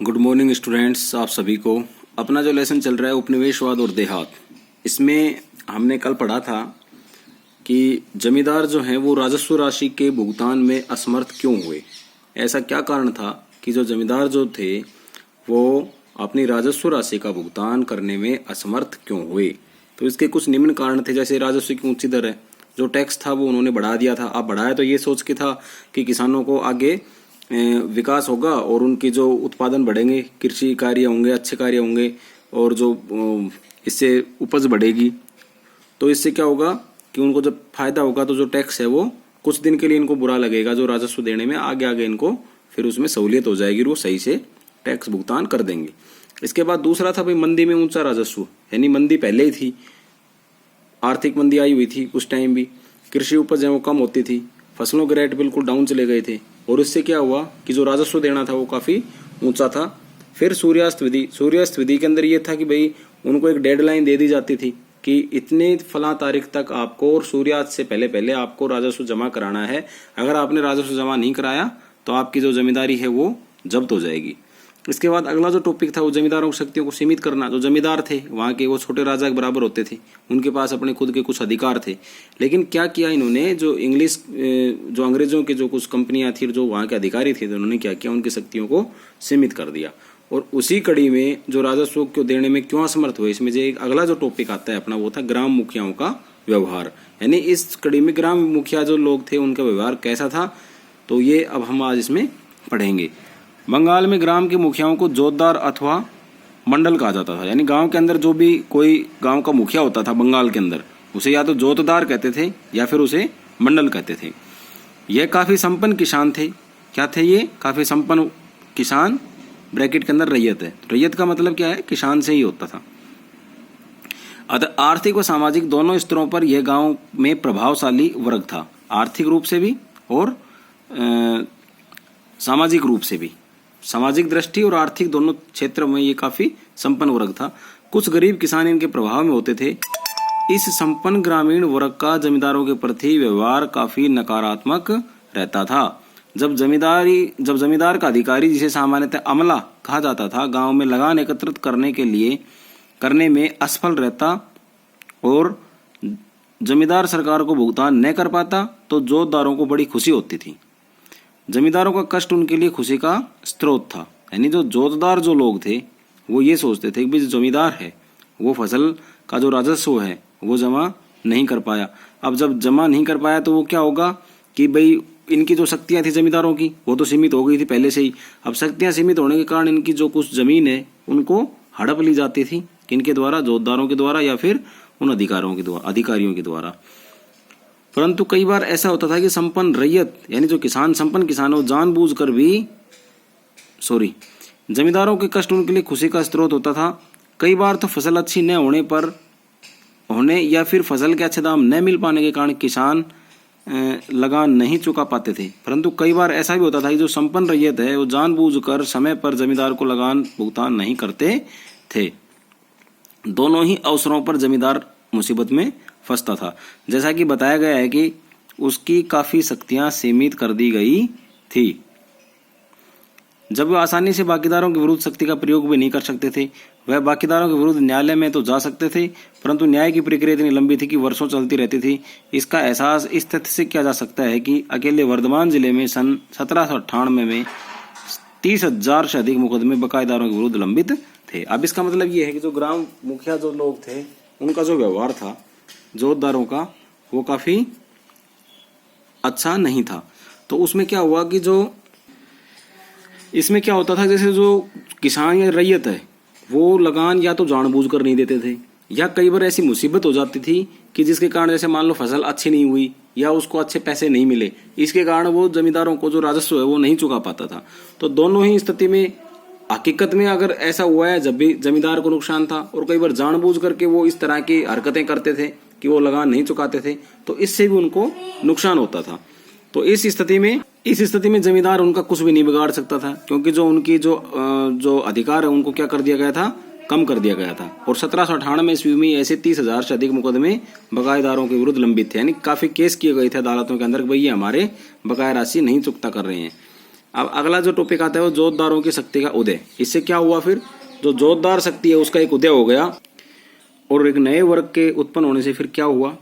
Good morning students. आप सभी को अपना जो लेसन चल रहा है उपनिवेशवाद और देहात, इसमें हमने कल पढ़ा था कि जमींदार जो हैं वो राजस्व राशि के भुगतान में असमर्थ क्यों हुए। ऐसा क्या कारण था कि जो जमींदार जो थे वो अपनी राजस्व राशि का भुगतान करने में असमर्थ क्यों हुए। तो इसके कुछ निम्न कारण थे, जैसे राजस्व की ऊंची दर है, जो टैक्स था वो उन्होंने बढ़ा दिया था। अब बढ़ाया तो ये सोच के था कि किसानों को आगे विकास होगा और उनकी जो उत्पादन बढ़ेंगे, कृषि कार्य होंगे, अच्छे कार्य होंगे और जो इससे उपज बढ़ेगी। तो इससे क्या होगा कि उनको जब फायदा होगा तो जो टैक्स है वो कुछ दिन के लिए इनको बुरा लगेगा, जो राजस्व देने में आगे आगे इनको फिर उसमें सहूलियत हो जाएगी, वो सही से टैक्स भुगतान कर देंगे। इसके बाद दूसरा था भाई मंदी में ऊंचा राजस्व, यानी मंदी पहले ही थी, आर्थिक मंदी आई हुई थी उस टाइम भी, कृषि उपज है वो कम होती थी, फसलों के रेट बिल्कुल डाउन चले गए थे और इससे क्या हुआ कि जो राजस्व देना था वो काफी ऊंचा था। फिर सूर्यास्त विधि के अंदर ये था कि भाई उनको एक डेडलाइन दे दी जाती थी कि इतने फला तारीख तक आपको और सूर्यास्त से पहले पहले आपको राजस्व जमा कराना है। अगर आपने राजस्व जमा नहीं कराया तो आपकी जो जमींदारी है वो जब्त हो जाएगी। इसके बाद अगला जो टॉपिक था वो जमींदारों की शक्तियों को सीमित करना। जो जमींदार थे वहाँ के वो छोटे राजा के बराबर होते थे, उनके पास अपने खुद के कुछ अधिकार थे। लेकिन क्या किया इन्होंने, जो अंग्रेजों के जो कुछ कंपनियां थी, जो वहाँ के अधिकारी थे, तो उन्होंने क्या किया, उनकी शक्तियों को सीमित कर दिया। और उसी कड़ी में जो राजस्व को देने में क्यों असमर्थ हुए, इसमें जो एक अगला जो टॉपिक आता है अपना वो था ग्राम मुखियाओं का व्यवहार। यानी इस कड़ी में ग्राम मुखिया जो लोग थे उनका व्यवहार कैसा था, तो ये अब हम आज इसमें पढ़ेंगे। बंगाल में ग्राम के मुखियाओं को जोतदार अथवा मंडल कहा जाता था। यानी गांव के अंदर जो भी कोई गांव का मुखिया होता था बंगाल के अंदर, उसे या तो जोतदार कहते थे या फिर उसे मंडल कहते थे। यह काफी संपन्न किसान थे। क्या थे ये? काफी संपन्न किसान, ब्रैकेट के अंदर रैयत है। रैयत का मतलब क्या है? किसान से ही होता था। अतः आर्थिक व सामाजिक दोनों स्तरों पर यह गांव में प्रभावशाली वर्ग था, आर्थिक रूप से भी और सामाजिक रूप से भी। सामाजिक दृष्टि और आर्थिक दोनों क्षेत्रों में ये काफी संपन्न वर्ग था। कुछ गरीब किसान इनके प्रभाव में होते थे। इस संपन्न ग्रामीण वर्ग का जमींदारों के प्रति व्यवहार काफी नकारात्मक रहता था। जब जमींदार का अधिकारी, जिसे सामान्यतः अमला कहा जाता था, गांव में लगान एकत्रित करने में असफल रहता और जमींदार सरकार को भुगतान न कर पाता तो जोतदारों को बड़ी खुशी होती थी। जमींदारों का कष्ट उनके लिए खुशी का स्रोत था। यानी जो जोतदार जो लोग थे वो ये सोचते थे कि जो जमींदार है वो फसल का जो राजस्व है वो जमा नहीं कर पाया। अब जब जमा नहीं कर पाया तो वो क्या होगा कि भाई इनकी जो शक्तियां थी जमींदारों की वो तो सीमित हो गई थी पहले से ही। अब शक्तियां सीमित होने के कारण इनकी जो कुछ जमीन है उनको हड़प ली जाती थी, किनके द्वारा? जोतदारों के द्वारा या फिर उन अधिकारियों के द्वारा। परंतु कई बार ऐसा होता था कि संपन्न रैयत, यानी जो संपन्न किसानों जानबूझकर भी जमींदारों के कष्ट उनके लिए खुशी का स्रोत होता था। कई बार तो फसल अच्छी न होने या फिर फसल के अच्छे दाम न मिल पाने के कारण किसान लगान नहीं चुका पाते थे। परंतु कई बार ऐसा भी होता था कि जो संपन्न रैयत है वो जानबूझकर समय पर जमींदार को लगान भुगतान नहीं करते थे। दोनों ही अवसरों पर जमींदार मुसीबत में फंसता था। जैसा कि बताया गया है कि उसकी काफी शक्तियां सीमित कर दी गई थी। जब वह आसानी से बाकीदारों के विरुद्ध शक्ति का प्रयोग भी नहीं कर सकते थे, वह बाकीदारों के विरुद्ध न्यायालय में तो जा सकते थे, परंतु न्याय की प्रक्रिया इतनी लंबी थी कि वर्षों चलती रहती थी। इसका एहसास इस तथ्य से किया जा सकता है कि अकेले वर्धमान जिले में सन 1798 में 30,000 से अधिक मुकदमे बाकायदारों के विरुद्ध लंबित थे। अब इसका मतलब ये है कि जो ग्राम मुखिया जो लोग थे उनका जो व्यवहार था जोतदारों का वो काफी अच्छा नहीं था। तो उसमें क्या हुआ कि इसमें क्या होता था, जैसे जो किसान या रैयत है वो लगान या तो जानबूझकर नहीं देते थे या कई बार ऐसी मुसीबत हो जाती थी कि जिसके कारण, जैसे मान लो फसल अच्छी नहीं हुई या उसको अच्छे पैसे नहीं मिले, इसके कारण वो जमींदारों को जो राजस्व है वो नहीं चुका पाता था। तो दोनों ही स्थिति में हकीकत में अगर ऐसा हुआ है जब भी जमींदार को नुकसान था और कई बार जानबूझ करके वो इस तरह की हरकतें करते थे कि वो लगान नहीं चुकाते थे, तो इससे भी उनको नुकसान होता था। तो इस स्थिति में जमींदार उनका कुछ भी नहीं बिगाड़ सकता था, क्योंकि जो उनकी जो अधिकार है उनको क्या कर दिया गया था, कम कर दिया गया था। और 1798 ईस्वी में ऐसे 30,000 से अधिक मुकदमे बकायेदारों के विरुद्ध लंबित थे। यानी काफी केस किए गए थे अदालतों के अंदर कि भाई ये हमारे बकाया राशि नहीं चुकता कर रहे हैं। अब अगला जो टॉपिक आता है वो जोतदारों की शक्ति का उदय। इससे क्या हुआ, फिर जो जोतदार शक्ति है उसका एक उदय हो गया और एक नए वर्ग के उत्पन्न होने से फिर क्या हुआ,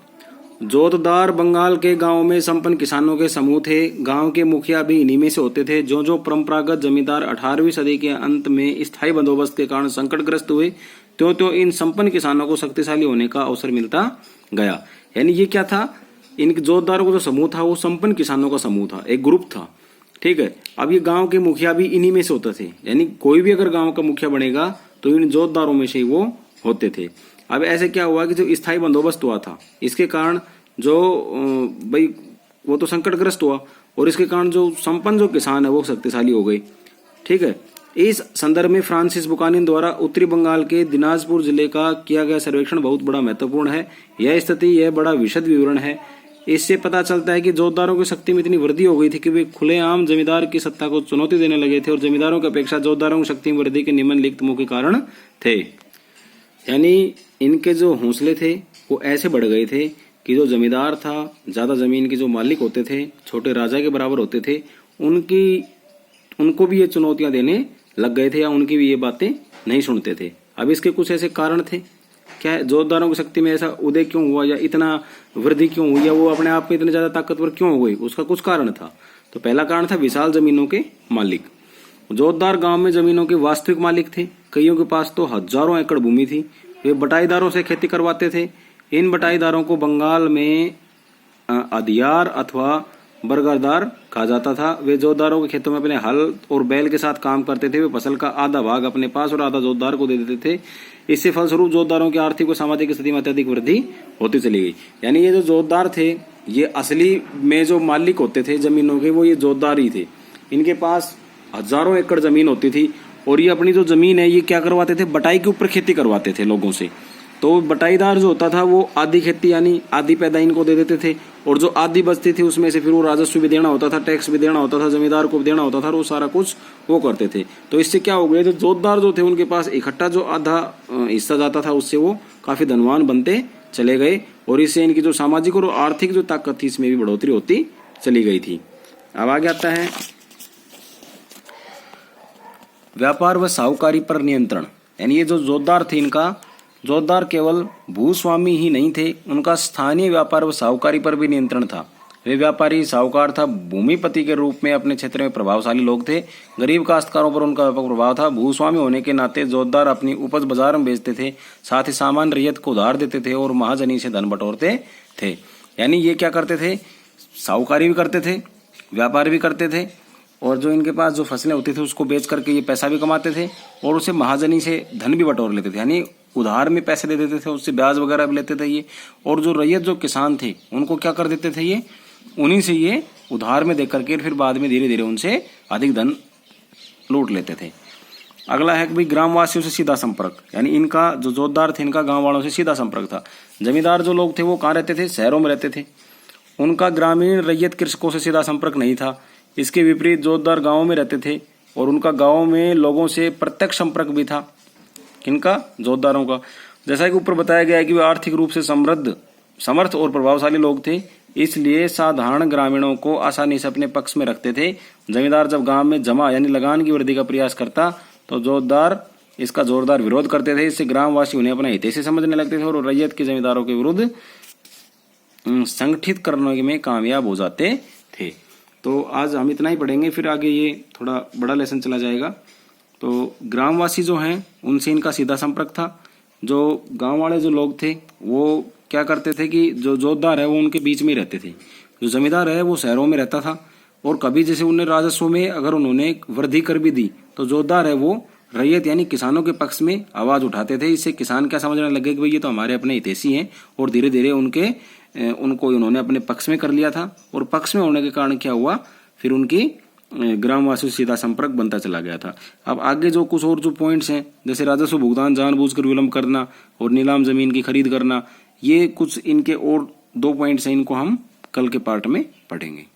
जोतदार बंगाल के गांव में संपन्न किसानों के समूह थे। गांव के मुखिया भी इन्हीं में से होते थे। जो जो परंपरागत जमींदार 18वीं सदी के अंत में स्थायी बंदोबस्त के कारण संकटग्रस्त हुए, त्यों त्यों इन संपन्न किसानों को शक्तिशाली होने का अवसर मिलता गया। यानी ये क्या था, इन जोतदारों का जो समूह था वो संपन्न किसानों का समूह था, एक ग्रुप था। ठीक है, अब ये गांव के मुखिया भी इन्हीं में से होते थे। यानी कोई भी अगर गांव का मुखिया बनेगा तो इन जोतदारों में से ही वो होते थे। अब ऐसे क्या हुआ कि जो स्थायी बंदोबस्त हुआ था इसके कारण जो भाई वो तो संकटग्रस्त हुआ और इसके कारण जो संपन्न जो किसान है वो शक्तिशाली हो गए। ठीक है, इस संदर्भ में फ्रांसिस बुकानिन द्वारा उत्तरी बंगाल के दिनाजपुर जिले का किया गया सर्वेक्षण बहुत बड़ा महत्वपूर्ण है। यह स्थिति यह बड़ा विशद विवरण है। इससे पता चलता है कि जोतदारों की शक्ति में इतनी वृद्धि हो गई थी कि वे खुलेआम जमींदार की सत्ता को चुनौती देने लगे थे और जमींदारों की अपेक्षा जोतदारों की शक्ति में वृद्धि के निम्नलिखित मुख्य कारण थे। यानी इनके जो हौसले थे वो ऐसे बढ़ गए थे कि जो जमींदार था, ज्यादा जमीन के जो मालिक होते थे, छोटे राजा के बराबर होते थे, उनको भी ये चुनौतियां देने लग गए थे या उनकी भी ये बातें नहीं सुनते थे। अब इसके कुछ ऐसे कारण थे। क्या जोतदारों की शक्ति में ऐसा उदय क्यों हुआ या इतना वृद्धि क्यों हुई या वो अपने आप में इतने ज्यादा ताकतवर क्यों हो गई, उसका कुछ कारण था। तो पहला कारण था विशाल जमीनों के मालिक। जोतदार गांव में जमीनों के वास्तविक मालिक थे। कईयों के पास तो हजारों एकड़ भूमि थी। वे बटाईदारों से खेती करवाते थे। इन बटाईदारों को बंगाल में अधियार अथवा बरगरदार कहा जाता था। वे जोतदारों के खेतों में अपने हल और बैल के साथ काम करते थे। वे फसल का आधा भाग अपने पास और आधा जोतदार को दे देते थे। इससे फलस्वरूप जोतदारों की आर्थिक और सामाजिक स्थिति में अत्यधिक वृद्धि होती चली गई। यानी ये जो जोतदार थे ये असली में जो मालिक होते थे जमीनों के वो ये जोतदार ही थे। इनके पास हजारों एकड़ जमीन होती थी और ये अपनी जो जमीन है ये क्या करवाते थे, बटाई के ऊपर खेती करवाते थे लोगों से। तो बटाईदार जो होता था वो आधी खेती यानी आधी पैदा इनको दे देते थे और जो आधी बचती थी उसमें से फिर वो राजस्व भी देना होता था, टैक्स भी देना होता था, जमींदार को भी देना होता था और वो सारा कुछ वो करते थे। तो इससे क्या हो गया, जो जोतदार जो थे उनके पास इकट्ठा जो आधा हिस्सा जाता था उससे वो काफी धनवान बनते चले गए और इससे इनकी जो सामाजिक और आर्थिक जो ताकत थी इसमें भी बढ़ोतरी होती चली गई थी। अब आगे आता है व्यापार व साहूकारी पर नियंत्रण। यानी ये जो जोतदार थे, इनका जोतदार केवल भूस्वामी ही नहीं थे, उनका स्थानीय व्यापार व साहूकारी पर भी नियंत्रण था। वे व्यापारी साहूकार था भूमिपति के रूप में अपने क्षेत्र में प्रभावशाली लोग थे। गरीब काश्तकारों पर उनका व्यापक प्रभाव था। भूस्वामी होने के नाते जोतदार अपनी उपज बाजार में बेचते थे, साथ ही सामान्य रैयत को उधार देते थे और महाजनी से धन बटोरते थे। यानी ये क्या करते थे, साहूकारी भी करते थे, व्यापार भी करते थे और जो इनके पास जो फसलें होती थी उसको बेच करके ये पैसा भी कमाते थे और उसे महाजनी से धन भी बटोर लेते थे। यानी उधार में पैसे दे देते थे, उससे ब्याज वगैरह भी लेते थे ये। और जो रैयत जो किसान थे उनको क्या कर देते थे, ये उन्हीं से ये उधार में दे करके फिर बाद में धीरे धीरे उनसे अधिक धन लूट लेते थे। अगला है कि भाई ग्रामवासियों से सीधा संपर्क। यानी इनका जो जोतदार थे इनका गांव वालों से सीधा संपर्क था। जमींदार जो लोग थे वो कहाँ रहते थे, शहरों में रहते थे। उनका ग्रामीण रैयत कृषकों से सीधा संपर्क नहीं था। इसके विपरीत जोतदार गाँव में रहते थे और उनका गाँव में लोगों से प्रत्यक्ष संपर्क भी था। किनका, जोतदारों का। जैसा कि ऊपर बताया गया है कि वे आर्थिक रूप से समर्थ और प्रभावशाली लोग थे, इसलिए साधारण ग्रामीणों को आसानी से अपने पक्ष में रखते थे। जमींदार जब गांव में जमा यानी लगान की वृद्धि का प्रयास करता तो जोतदार इसका जोरदार विरोध करते थे। इससे ग्रामवासी उन्हें अपना हितैषी समझने लगते थे और रैयत के जमींदारों के विरुद्ध संगठित करने में कामयाब हो जाते थे। तो आज हम इतना ही पढ़ेंगे, फिर आगे ये थोड़ा बड़ा लेसन चला जाएगा। तो ग्रामवासी जो हैं उनसे इनका सीधा संपर्क था। जो गांव वाले जो लोग थे वो क्या करते थे कि जो जोतदार है वो उनके बीच में ही रहते थे। जो जमींदार है वो शहरों में रहता था और कभी जैसे उन्हें राजस्व में अगर उन्होंने वृद्धि कर भी दी तो जोतदार है वो रैयत यानी किसानों के पक्ष में आवाज उठाते थे। इससे किसान क्या समझने लगे कि भाई ये तो हमारे अपने हितैषी हैं और धीरे धीरे उनको उन्होंने अपने पक्ष में कर लिया था और पक्ष में होने के कारण क्या हुआ, फिर उनकी ग्रामवासियों से सीधा संपर्क बनता चला गया था। अब आगे जो कुछ और जो पॉइंट्स हैं जैसे राजस्व भुगतान जानबूझकर विलंब करना और नीलाम जमीन की खरीद करना, ये कुछ इनके और 2 पॉइंट्स हैं, इनको हम कल के पार्ट में पढ़ेंगे।